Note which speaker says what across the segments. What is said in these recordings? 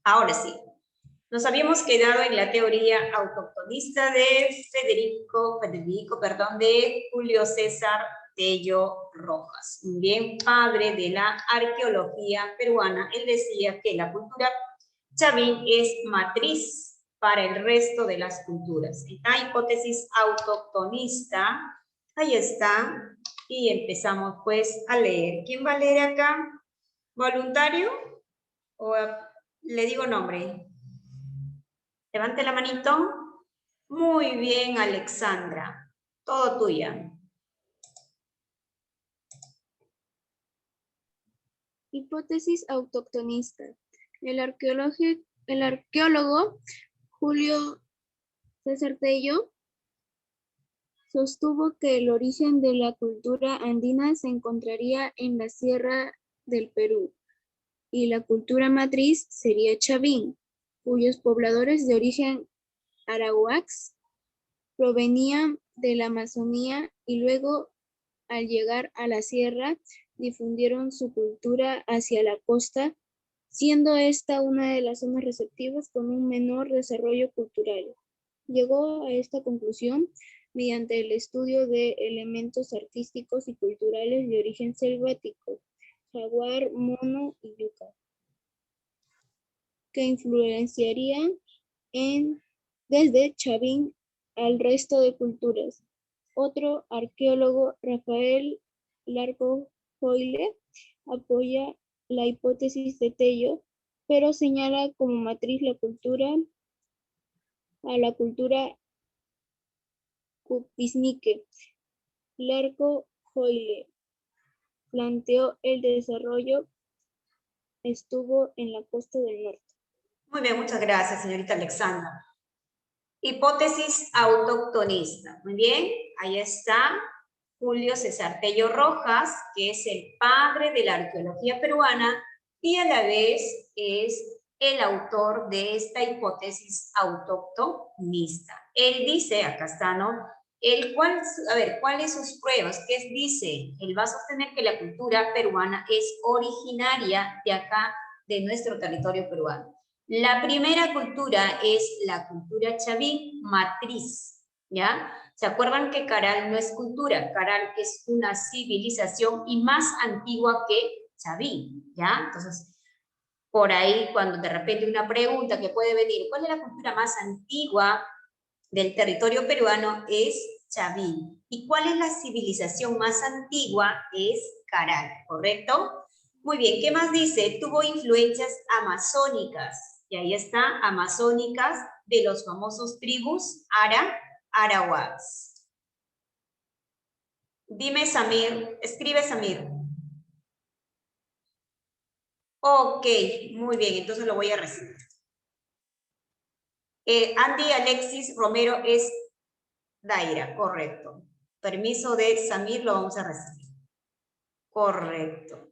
Speaker 1: Ahora sí. Nos habíamos quedado en la teoría autoctonista de de Julio César Tello Rojas, un bien padre de la arqueología peruana. Él decía que la cultura chavín es matriz para el resto de las culturas. Esta hipótesis autoctonista, ahí está, y empezamos pues a leer. ¿Quién va a leer acá? ¿Voluntario? ¿O le digo nombre? Levante la manito. Muy bien, Alexandra. Todo tuya.
Speaker 2: Hipótesis autoctonista. El arqueólogo Julio César Tello sostuvo que el origen de la cultura andina se encontraría en la sierra del Perú y la cultura matriz sería chavín, cuyos pobladores de origen arawak provenían de la Amazonía y luego, al llegar a la sierra, difundieron su cultura hacia la costa, siendo esta una de las zonas receptivas con un menor desarrollo cultural. Llegó a esta conclusión mediante el estudio de elementos artísticos y culturales de origen selvático, jaguar, mono y yuca, que influenciarían desde chavín al resto de culturas. Otro arqueólogo, Rafael Larco Joyle, apoya la hipótesis de Tello, pero señala como matriz a la cultura cupisnique. Larco Joyle planteó el desarrollo estuvo en la costa del norte.
Speaker 1: Muy bien, muchas gracias, señorita Alexandra. Hipótesis autoctonista. Muy bien, ahí está Julio César Tello Rojas, que es el padre de la arqueología peruana y a la vez es el autor de esta hipótesis autoctonista. Él dice, acá está, ¿no? ¿Cuáles sus pruebas? ¿Qué dice? Él va a sostener que la cultura peruana es originaria de acá, de nuestro territorio peruano. La primera cultura es la cultura chavín matriz, ¿ya? ¿Se acuerdan que Caral no es cultura? Caral es una civilización y más antigua que chavín, ¿ya? Entonces, por ahí, cuando de repente una pregunta que puede venir, ¿cuál es la cultura más antigua del territorio peruano? Es chavín. ¿Y cuál es la civilización más antigua? Es Caral, ¿correcto? Muy bien, ¿qué más dice? Tuvo influencias amazónicas. Y ahí está, amazónicas de los famosos tribus arawaks. Dime, Samir, escribe Samir. Ok, muy bien, entonces lo voy a recibir. Andy Alexis Romero es Daira, correcto. Permiso de Samir lo vamos a recibir. Correcto.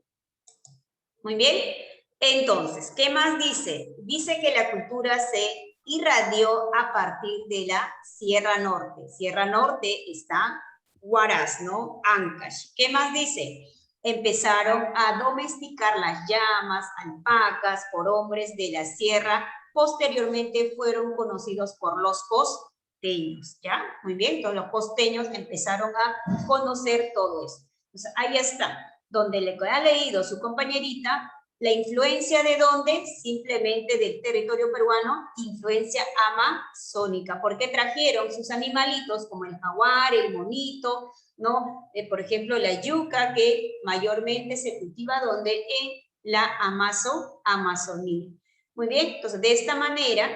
Speaker 1: Muy bien. Entonces, ¿qué más dice? Dice que la cultura se irradió a partir de la Sierra Norte. Sierra Norte está Huaraz, ¿no? Ancash. ¿Qué más dice? Empezaron a domesticar las llamas, alpacas, por hombres de la sierra. Posteriormente fueron conocidos por los costeños, ¿ya? Muy bien, todos los costeños empezaron a conocer todo eso. Entonces, ahí está, donde le ha leído su compañerita, la influencia de dónde, simplemente del territorio peruano, influencia amazónica, porque trajeron sus animalitos como el jaguar, el monito, ¿no? Por ejemplo, la yuca, que mayormente se cultiva donde en la Amazonía. Muy bien, entonces de esta manera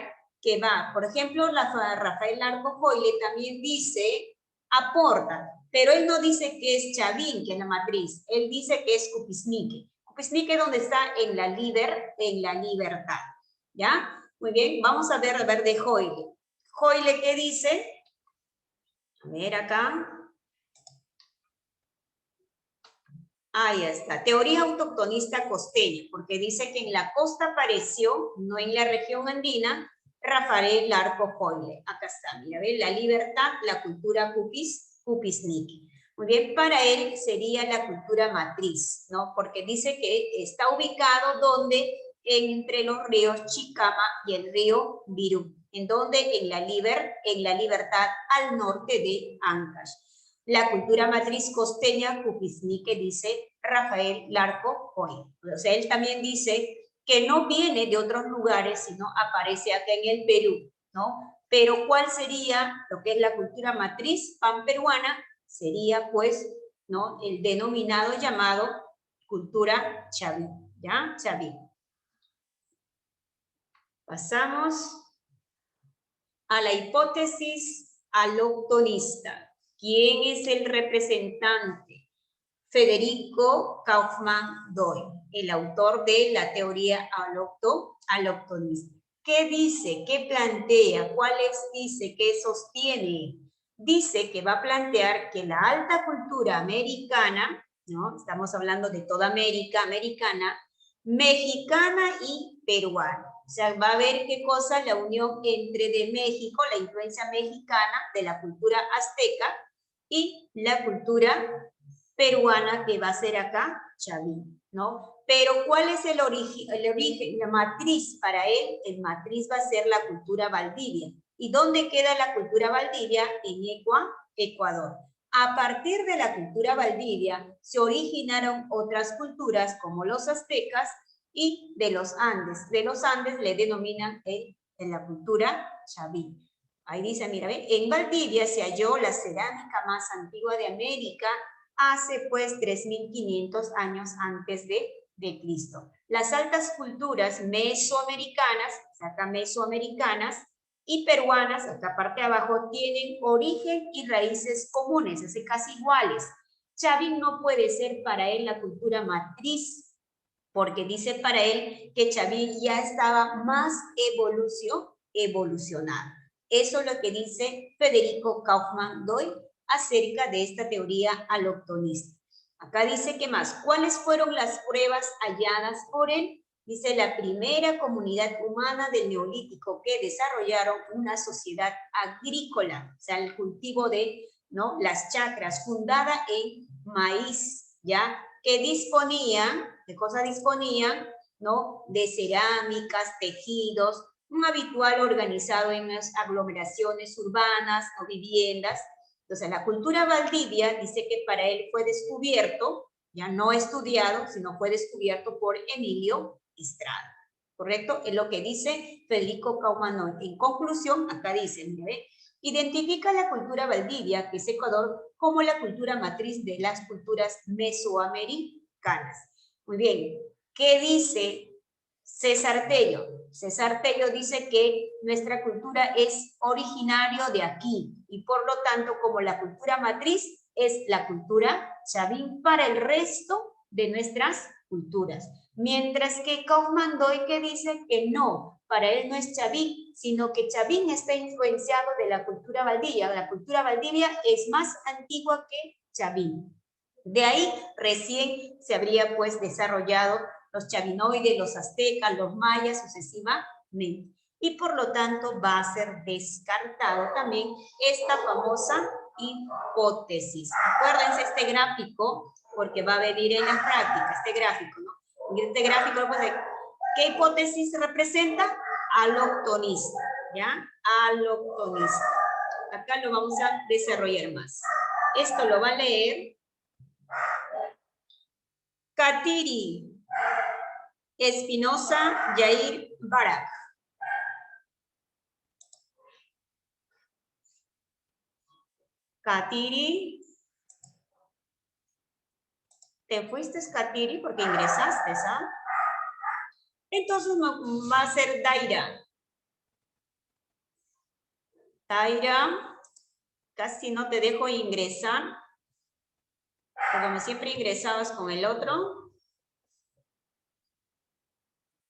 Speaker 1: que va, por ejemplo, Rafael Larco Joyle también dice, aporta, pero él no dice que es chavín, que es la matriz, él dice que es cupisnique. Cupisnique donde está en la libertad, ¿ya? Muy bien, vamos a ver de Joyle. Joyle, ¿qué dice? A ver acá. Ahí está, teoría autoctonista costeña, porque dice que en la costa apareció, no en la región andina, Rafael Larco Joyle. Acá está, mira, ¿ven? La libertad, la cultura cupisnique. Muy bien, para él sería la cultura matriz, ¿no? Porque dice que está ubicado donde entre los ríos Chicama y el río Virú. ¿En dónde? En la Libertad, al norte de Ancash. La cultura matriz costeña, Cupisnique, dice Rafael Larco Hoy. O sea, él también dice que no viene de otros lugares, sino aparece acá en el Perú, ¿no? Pero ¿cuál sería lo que es la cultura matriz panperuana? Sería, pues, ¿no? El denominado llamado cultura chaví, ¿ya? Chaví. Pasamos a la hipótesis aloctonista. ¿Quién es el representante? Federico Kaufmann Doy, el autor de la teoría aloctonista. ¿Qué dice? ¿Qué plantea? ¿Cuáles dice? ¿Qué sostiene? Dice que va a plantear que la alta cultura americana, ¿no? Estamos hablando de toda América, americana, mexicana y peruana. O sea, va a ver qué cosa la unión entre de México, la influencia mexicana de la cultura azteca y la cultura peruana que va a ser acá Chaví, ¿no? Pero ¿cuál es el origen, la matriz para él? El matriz va a ser la cultura Valdivia. ¿Y dónde queda la cultura Valdivia? En Ecuador. A partir de la cultura Valdivia se originaron otras culturas como los aztecas y de los Andes. De los Andes le denominan en la cultura Chaví. Ahí dice, mira, ¿ven? En Valdivia se halló la cerámica más antigua de América hace pues 3.500 años antes de Cristo. Las altas culturas mesoamericanas, acá mesoamericanas, y peruanas, acá parte de abajo, tienen origen y raíces comunes, es casi iguales. Chavín no puede ser para él la cultura matriz, porque dice para él que Chavín ya estaba más evolucionado. Eso es lo que dice Federico Kaufmann Doy acerca de esta teoría aloctonista. Acá dice que más, ¿cuáles fueron las pruebas halladas por él? Dice, la primera comunidad humana del Neolítico que desarrollaron una sociedad agrícola, o sea, el cultivo de, ¿no?, las chacras, fundada en maíz, ¿ya? Que disponían, ¿de cosas disponían? ¿No? De cerámicas, tejidos, un habitual organizado en las aglomeraciones urbanas o viviendas. Entonces, la cultura Valdivia dice que para él fue descubierto, ya no estudiado, sino fue descubierto por Emilio Estrada. ¿Correcto? Es lo que dice Federico Kaufmann. En conclusión, acá dice, ¿ve? Identifica la cultura Valdivia, que es Ecuador, como la cultura matriz de las culturas mesoamericanas. Muy bien. ¿Qué dice César Tello? César Tello dice que nuestra cultura es originario de aquí y por lo tanto como la cultura matriz es la cultura chavín para el resto de nuestras culturas. Mientras que Kaufmann Doy que dice que no, para él no es chavín, sino que chavín está influenciado de la cultura Valdivia. La cultura Valdivia es más antigua que chavín. De ahí recién se habría pues desarrollado los chavinoides, los aztecas, los mayas sucesivamente. Y por lo tanto va a ser descartado también esta famosa hipótesis. Acuérdense este gráfico, porque va a venir en la práctica, este gráfico, ¿no? Este gráfico, pues, ¿qué hipótesis representa? Aloctonista, ¿ya? Aloctonista. Acá lo vamos a desarrollar más. Esto lo va a leer Katiri Espinosa Yair Barak. Katiri. Te fuiste, Katiri, porque ingresaste, ¿sabes? Entonces va a ser Daira. Daira, casi no te dejo ingresar. Porque como siempre ingresabas con el otro.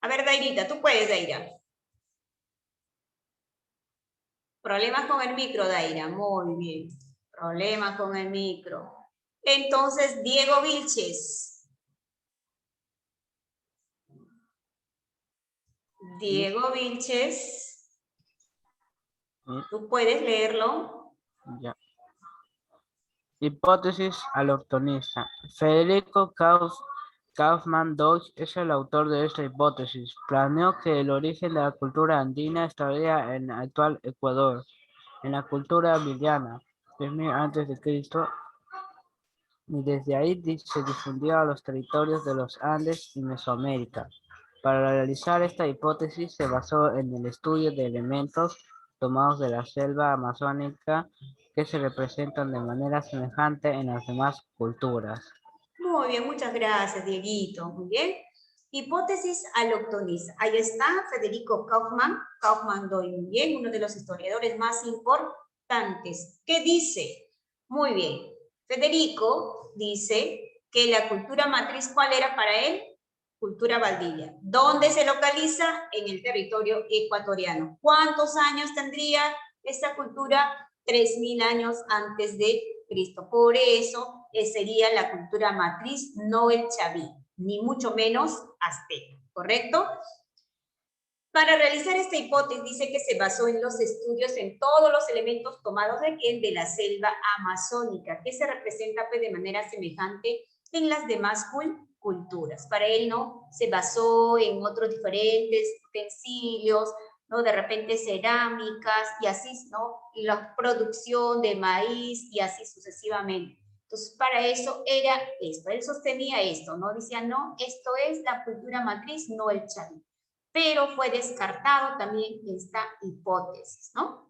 Speaker 1: A ver, Dairita, tú puedes, Daira. Problemas con el micro, Daira. Muy bien. Problemas con el micro. Entonces, Diego Vilches. Diego Vilches. ¿Tú puedes leerlo?
Speaker 3: Ya. Hipótesis aloctonista. Federico Kaufman Deutsch es el autor de esta hipótesis. Planeó que el origen de la cultura andina estaría en el actual Ecuador, en la cultura viliana, 3000 a.C., y desde ahí se difundió a los territorios de los Andes y Mesoamérica. Para realizar esta hipótesis se basó en el estudio de elementos tomados de la selva amazónica que se representan de manera semejante en las demás culturas.
Speaker 1: Muy bien, muchas gracias, Dieguito. Muy bien. Hipótesis aloctonista. Ahí está Federico Kaufman Doyle, muy bien, uno de los historiadores más importantes. ¿Qué dice? Muy bien. Federico dice que la cultura matriz, ¿cuál era para él? Cultura Valdivia. ¿Dónde se localiza? En el territorio ecuatoriano. ¿Cuántos años tendría esta cultura? 3000 años antes de Cristo. Por eso sería la cultura matriz, no el chaví, ni mucho menos azteca, ¿correcto? Para realizar esta hipótesis dice que se basó en los estudios en todos los elementos tomados de la selva amazónica, que se representa pues, de manera semejante en las demás culturas. Para él no se basó en otros diferentes utensilios, ¿no? De repente cerámicas y así, ¿no? Y la producción de maíz y así sucesivamente. Entonces, para eso era esto. Él sostenía esto, ¿no? Decía, no, esto es la cultura matriz, no el chaví. Pero fue descartado también esta hipótesis, ¿no?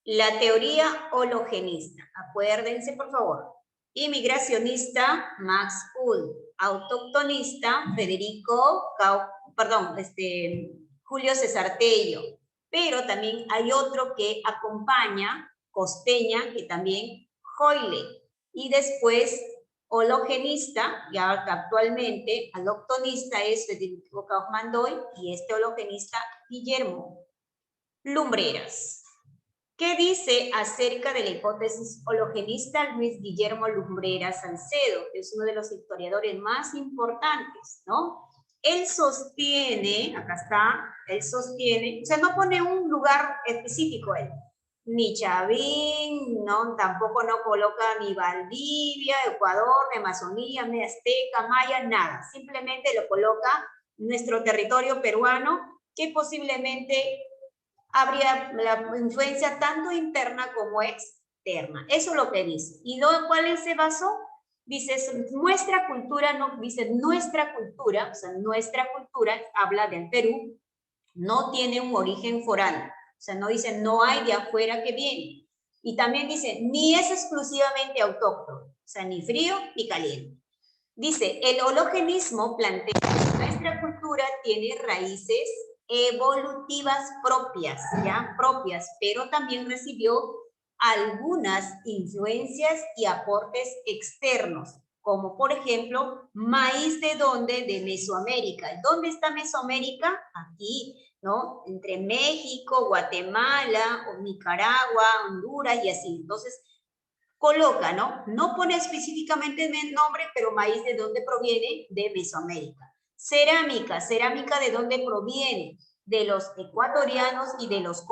Speaker 1: La teoría hologenista. Acuérdense, por favor. Inmigracionista, Max Ull. Autoctonista, Julio César Tello. Pero también hay otro que acompaña, Costeña, que también Hoyle. Y después, hologenista, ya actualmente, aloctonista es Federico Kaufman Doyle y este hologenista, Guillermo Lumbreras. ¿Qué dice acerca de la hipótesis hologenista Luis Guillermo Lumbreras Salcedo? Que es uno de los historiadores más importantes, ¿no? Él sostiene, acá está, él sostiene, o sea, no pone un lugar específico él, ni Chavín, no, tampoco no coloca ni Valdivia, Ecuador, ni Amazonía, ni Azteca, Maya, nada. Simplemente lo coloca nuestro territorio peruano, que posiblemente habría la influencia tanto interna como externa. Eso es lo que dice. ¿Y cuál se basó? Dice, nuestra cultura, no, dice nuestra cultura, o sea, nuestra cultura, habla del Perú, no tiene un origen foráneo. O sea, no dice, no hay de afuera que viene. Y también dice, ni es exclusivamente autóctono, o sea, ni frío ni caliente. Dice, el hologenismo plantea que nuestra cultura tiene raíces evolutivas propias, ¿ya? Propias, pero también recibió algunas influencias y aportes externos, como por ejemplo, maíz de ¿dónde? De Mesoamérica. ¿Dónde está Mesoamérica? Aquí, ¿no? Entre México, Guatemala, o Nicaragua, Honduras y así. Entonces, coloca, ¿no? No pone específicamente el nombre, pero maíz de dónde proviene, de Mesoamérica. Cerámica, cerámica de dónde proviene, de los ecuatorianos y de los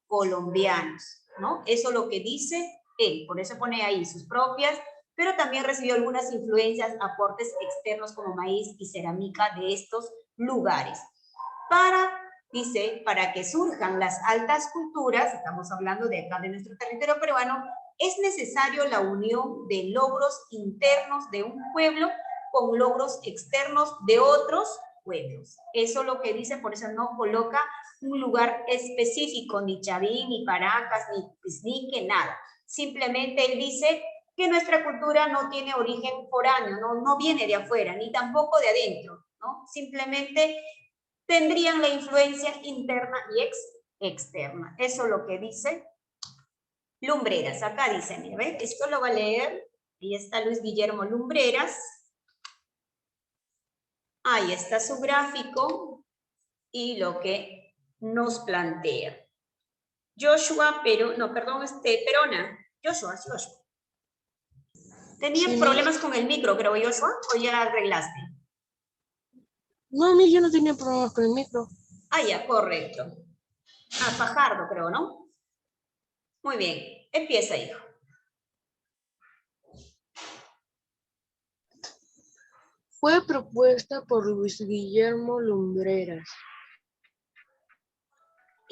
Speaker 1: colombianos, ¿no? Eso es lo que dice él, por eso pone ahí sus propias, pero también recibió algunas influencias, aportes externos como maíz y cerámica de estos lugares. Dice, para que surjan las altas culturas, estamos hablando de acá de nuestro territorio peruano, es necesario la unión de logros internos de un pueblo con logros externos de otros pueblos. Eso es lo que dice, por eso no coloca un lugar específico, ni Chavín, ni Caracas, ni Piznique, nada. Simplemente él dice que nuestra cultura no tiene origen foráneo, no viene de afuera, ni tampoco de adentro, ¿no? Simplemente tendrían la influencia interna y externa. Eso es lo que dice Lumbreras. Acá dice, mira, ¿ves? Esto lo va a leer. Ahí está Luis Guillermo Lumbreras. Ahí está su gráfico y lo que nos plantea. Perona. Joshua. Tenía problemas con el micro, creo, Joshua, o ya arreglaste.
Speaker 4: No, yo no tenía problemas con el micro.
Speaker 1: Ah, ya, correcto. Ah, Fajardo, creo, ¿no? Muy bien. Empieza, hijo.
Speaker 4: Fue propuesta por Luis Guillermo Lumbreras,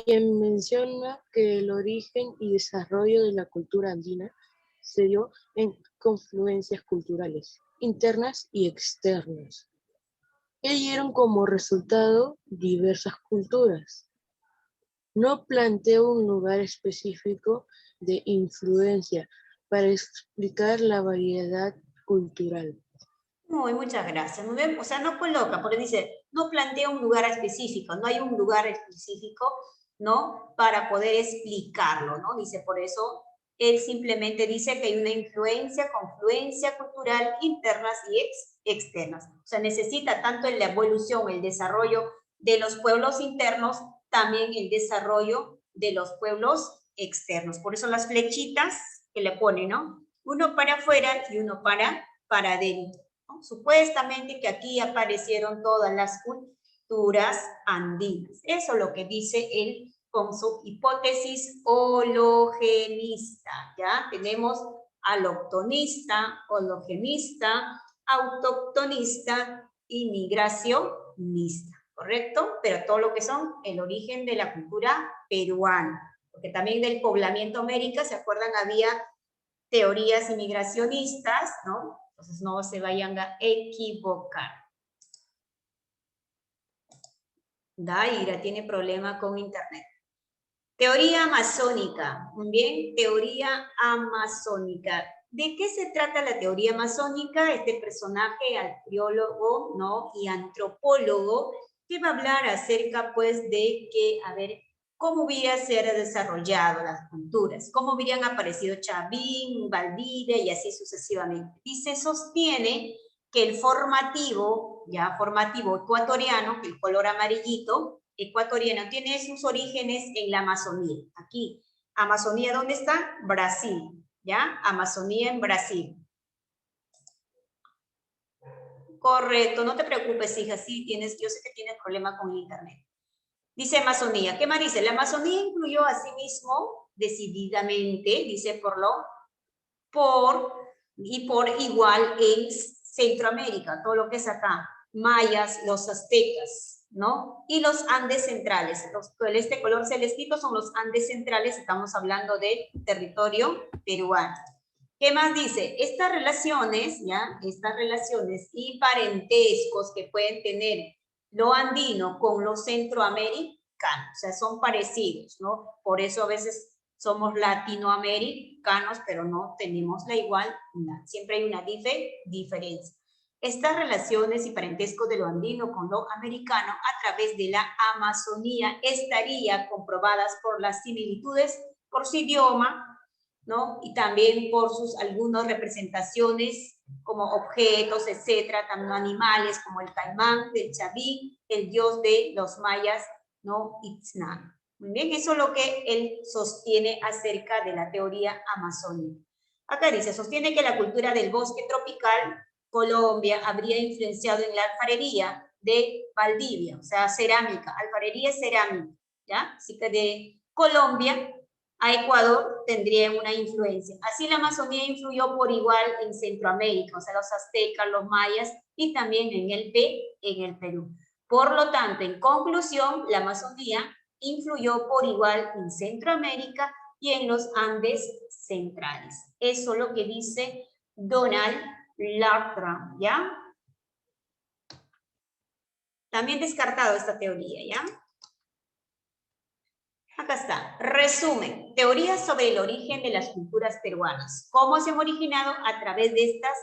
Speaker 4: quien menciona que el origen y desarrollo de la cultura andina se dio en confluencias culturales, internas y externas, que dieron como resultado diversas culturas. No plantea un lugar específico de influencia para explicar la variedad cultural.
Speaker 1: Muchas gracias. Muy bien. O sea, no coloca, porque dice, no plantea un lugar específico, no hay un lugar específico, ¿no? Para poder explicarlo, ¿no? Dice, por eso, él simplemente dice que hay una influencia, confluencia cultural internas y externas. O sea, necesita tanto en la evolución, el desarrollo de los pueblos internos, también el desarrollo de los pueblos externos. Por eso las flechitas que le pone, ¿no? Uno para afuera y uno para adentro, ¿no? Supuestamente que aquí aparecieron todas las culturas andinas. Eso es lo que dice él con su hipótesis hologenista. Ya tenemos aloctonista, hologenista, autoctonista y migracionista, ¿correcto? Pero todo lo que son el origen de la cultura peruana, porque también del poblamiento América, ¿se acuerdan? Había teorías inmigracionistas, ¿no? Entonces no se vayan a equivocar. Daira tiene problema con internet. Teoría amazónica, muy bien, teoría amazónica. ¿De qué se trata la teoría amazónica? Este personaje, arqueólogo, ¿no? Y antropólogo, que va a hablar acerca, pues, de que, a ver, cómo hubiera sido desarrollado las culturas, cómo hubieran aparecido Chavín, Valdivia y así sucesivamente. Y se sostiene que el formativo, ya formativo ecuatoriano, el color amarillito, ecuatoriano, tiene sus orígenes en la Amazonía. Aquí, Amazonía, ¿dónde está? Brasil, ¿ya? Amazonía en Brasil. Correcto, no te preocupes, hija, sí tienes, yo sé que tienes problema con el internet. Dice Amazonía, ¿qué más dice? La Amazonía incluyó a sí mismo, decididamente, dice por igual en Centroamérica, todo lo que es acá, mayas, los aztecas, ¿no? Y los Andes centrales, este color celestito son los Andes centrales, estamos hablando de territorio peruano. ¿Qué más dice? Estas relaciones, ¿ya? Estas relaciones y parentescos que pueden tener lo andino con lo centroamericano, o sea, son parecidos, ¿no? Por eso a veces somos latinoamericanos, pero no tenemos la igualdad, siempre hay una diferencia. Estas relaciones y parentesco de lo andino con lo americano a través de la Amazonía estarían comprobadas por las similitudes por su idioma, ¿no? Y también por sus algunas representaciones como objetos, etcétera, también animales como el caimán, el chavín, el dios de los mayas, ¿no? Itzná. Muy bien, eso es lo que él sostiene acerca de la teoría amazónica. Acá dice, sostiene que la cultura del bosque tropical, Colombia, habría influenciado en la alfarería de Valdivia, o sea, cerámica, alfarería es cerámica, ¿ya? Así que de Colombia a Ecuador tendría una influencia. Así la Amazonía influyó por igual en Centroamérica, o sea, los aztecas, los mayas y también en el Perú. Por lo tanto, en conclusión, la Amazonía influyó por igual en Centroamérica y en los Andes centrales. Eso es lo que dice Donald Lathrop, ¿ya? También descartado esta teoría, ¿ya? Acá está. Resumen. Teorías sobre el origen de las culturas peruanas. ¿Cómo se han originado? A través de estas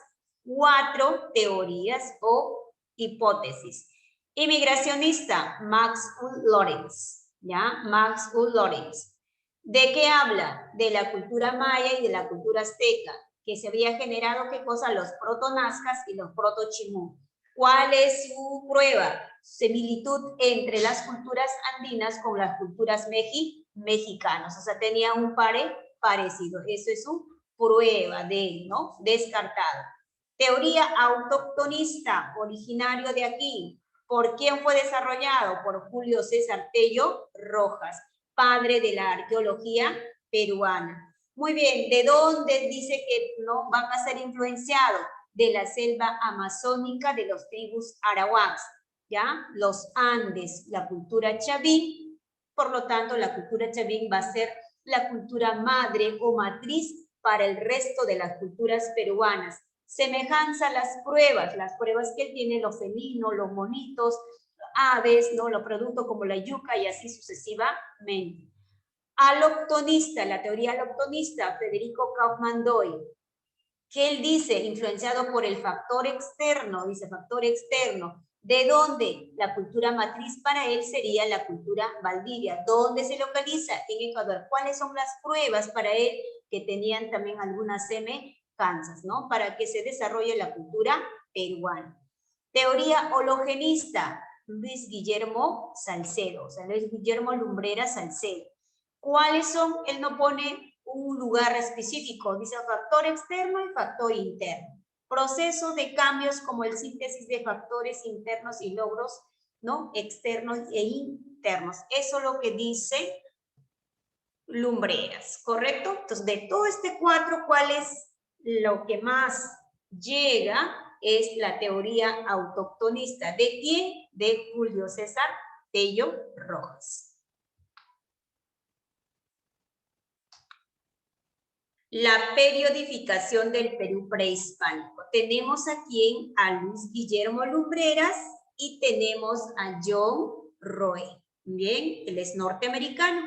Speaker 1: 4 teorías o hipótesis. Inmigracionista, Max U. Lorenz. ¿Ya? Max U. Lorenz. ¿De qué habla? De la cultura maya y de la cultura azteca, que se había generado, ¿qué cosa? Los protonazcas y los protochimú. ¿Cuál es su prueba? Similitud entre las culturas andinas con las culturas mexicanas. O sea, tenía un parecido. Eso es su prueba de, ¿no? Descartado. Teoría autoctonista, originario de aquí. ¿Por quién fue desarrollado? Por Julio César Tello Rojas, padre de la arqueología peruana. Muy bien, ¿de dónde dice que no van a ser influenciados? de la selva amazónica de los tribus arawaks, ¿ya? Los Andes, la cultura chavín, por lo tanto la cultura chavín va a ser la cultura madre o matriz para el resto de las culturas peruanas. Semejanza a las pruebas que tienen los felinos, los monitos, aves, ¿no? Los productos como la yuca y así sucesivamente. Aloctonista, la teoría aloctonista, Federico Kaufmann Doyle, que él dice, influenciado por el factor externo, dice factor externo, ¿de dónde? La cultura matriz para él sería la cultura Valdivia. ¿Dónde se localiza? En Ecuador. ¿Cuáles son las pruebas para él que tenían también algunas semejanzas, ¿no? Para que se desarrolle la cultura peruana. Teoría hologenista, Luis Guillermo Salcedo, o sea, Luis Guillermo Lumbreras Salcedo. ¿Cuáles son? Él no pone un lugar específico, dice factor externo y factor interno. Procesos de cambios como el síntesis de factores internos y logros, ¿no? Externos e internos. Eso es lo que dice Lumbreras, ¿correcto? Entonces, de todo este cuadro, ¿cuál es lo que más llega? Es la teoría autoctonista. ¿De quién? De Julio César Tello Rojas. La periodificación del Perú prehispánico. Tenemos aquí a Luis Guillermo Lumbreras y tenemos a John Roe. Bien, él es norteamericano.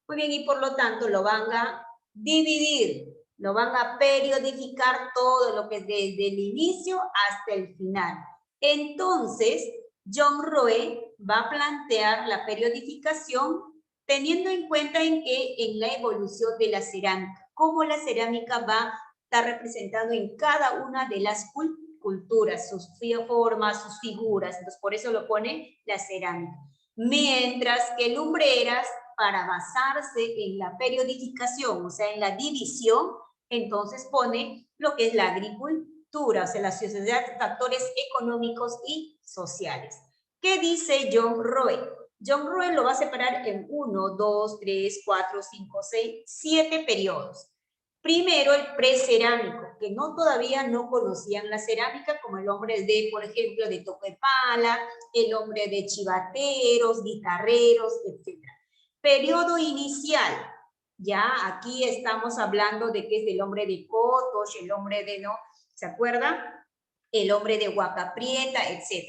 Speaker 1: Muy bien, y por lo tanto lo van a dividir, lo van a periodificar todo lo que es desde el inicio hasta el final. Entonces, John Roe va a plantear la periodificación teniendo en cuenta en que en la evolución de la cerámica, cómo la cerámica va a estar representando en cada una de las culturas, sus formas, sus figuras, entonces por eso lo pone la cerámica. Mientras que Lumbreras, para basarse en la periodificación, o sea, en la división, entonces pone lo que es la agricultura, o sea, la sociedad, factores económicos y sociales. ¿Qué dice John Roe? John Roe lo va a separar en 1, 2, 3, 4, 5, 6, 7 periodos. Primero, el precerámico, que todavía no conocían la cerámica, como el hombre de, por ejemplo, de Toquepala, el hombre de chivateros, guitarreros, etc. Periodo inicial, ya aquí estamos hablando de que es el hombre de Cotos, el hombre de, ¿no? ¿Se acuerdan? El hombre de Huaca Prieta, etc.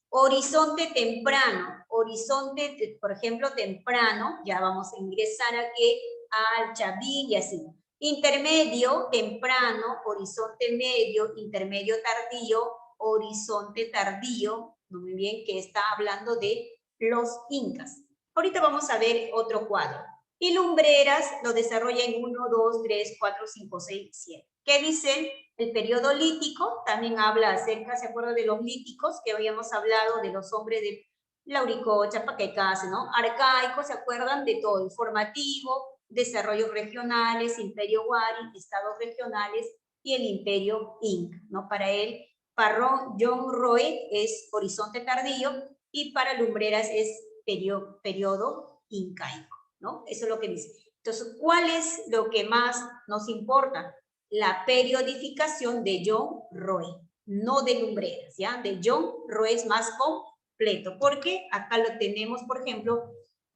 Speaker 1: Horizonte temprano, horizonte, por ejemplo, temprano, ya vamos a ingresar aquí al Chavín y así. Intermedio, temprano, horizonte medio, intermedio tardío, horizonte tardío, muy bien, que está hablando de los incas. Ahorita vamos a ver otro cuadro. Y Lumbreras lo desarrolla en 1, 2, 3, 4, 5, 6, 7. ¿Qué dicen? El periodo lítico también habla acerca, ¿se acuerdan de los líticos que habíamos hablado de los hombres de Lauricocha, Pacaicase, ¿no? Arcaico, ¿se acuerdan de todo? Informativo, desarrollos regionales, imperio Wari, estados regionales y el imperio Inca, ¿no? Para él, para John Roe es horizonte tardío y para Lumbreras es periodo incaico, ¿no? Eso es lo que dice. Entonces, ¿cuál es lo que más nos importa? La periodificación de John Roe, no de Lumbreras, ¿ya? De John Roe es más completo, porque acá lo tenemos, por ejemplo,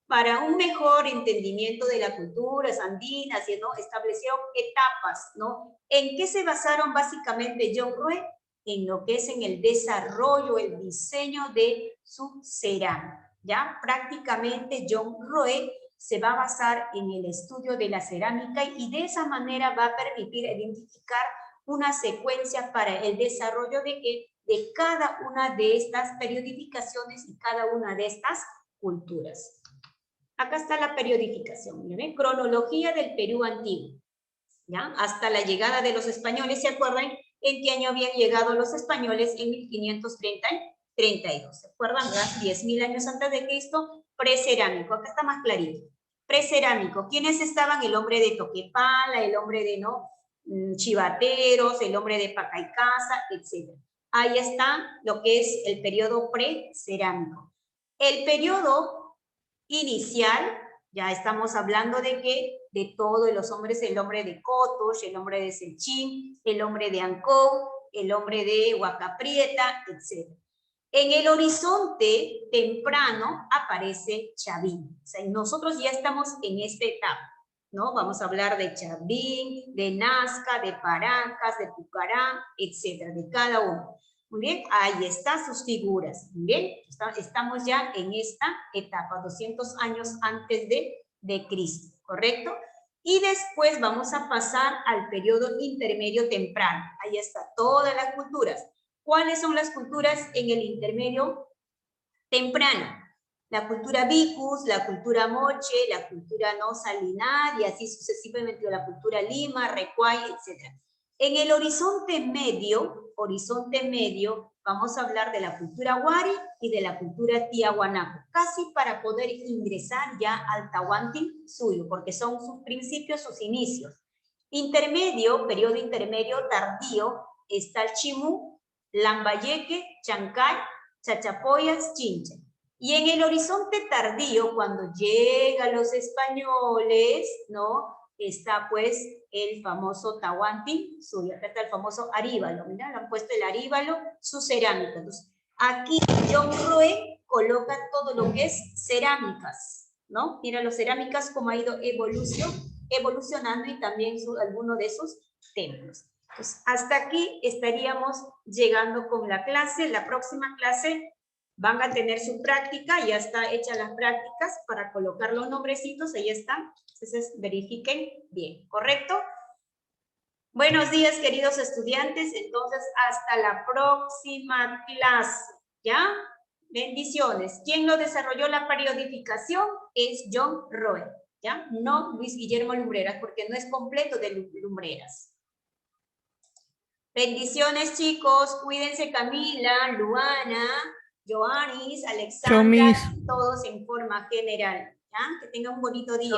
Speaker 1: para un mejor entendimiento de la cultura andina, ¿no? Establecieron etapas, ¿no? ¿En qué se basaron básicamente John Roe? En lo que es en el desarrollo, el diseño de su cerámica, ¿ya? Prácticamente John Roe se va a basar en el estudio de la cerámica y de esa manera va a permitir identificar una secuencia para el desarrollo de cada una de estas periodificaciones y cada una de estas culturas. Acá está la periodificación, ¿ven? Cronología del Perú antiguo, ¿ya? Hasta la llegada de los españoles, ¿se acuerdan? ¿En qué año habían llegado los españoles? En 1532, ¿se acuerdan? 10.000 años antes de Cristo, precerámico, acá está más clarito. Precerámico, ¿quiénes estaban? El hombre de Toquepala, el hombre de, ¿no? Chivateros, el hombre de Pacaicasa, etc. Ahí está lo que es el periodo precerámico. El periodo inicial, ya estamos hablando de que de todos los hombres, el hombre de Cotos, el hombre de Selchín, el hombre de Ancón, el hombre de Huaca Prieta, etc. En el horizonte temprano aparece Chavín. O sea, nosotros ya estamos en esta etapa, ¿no? Vamos a hablar de Chavín, de Nazca, de Paracas, de Pucará, etcétera, de cada uno. Muy bien, ahí están sus figuras. Muy bien, estamos ya en esta etapa, 200 años antes de Cristo, ¿correcto? Y después vamos a pasar al periodo intermedio temprano. Ahí está, todas las culturas. ¿Cuáles son las culturas en el intermedio temprano? La cultura Vicus, la cultura Moche, la cultura no Salinar y así sucesivamente, la cultura Lima, Recuay, etc. En el horizonte medio, vamos a hablar de la cultura Wari y de la cultura Tiahuanaco, casi para poder ingresar ya al Tahuantinsuyo, porque son sus principios, sus inicios. Intermedio, periodo intermedio tardío, está el Chimú, Lambayeque, Chancay, Chachapoyas, Chincha. Y en el horizonte tardío, cuando llegan los españoles, ¿no? Está pues el famoso Tahuantinsuyo. Acá está el famoso aríbalo, mira, le han puesto el aríbalo, su cerámica. Entonces, aquí John Roe coloca todo lo que es cerámicas, ¿no? Mira las cerámicas cómo ha ido evolucionando y también algunos de sus templos. Entonces, hasta aquí estaríamos llegando con la clase. La próxima clase van a tener su práctica, ya está hecha las prácticas para colocar los nombrecitos, ahí están. Entonces, verifiquen bien, ¿correcto? Buenos días, queridos estudiantes. Entonces, hasta la próxima clase, ¿ya? Bendiciones. ¿Quién lo desarrolló la periodificación? Es John Roe, ¿ya? No Luis Guillermo Lumbreras, porque no es completo de Lumbreras. Bendiciones, chicos. Cuídense, Camila, Luana, Joanis, Alexandra, todos en forma general. ¿Ya? Que tengan un bonito día.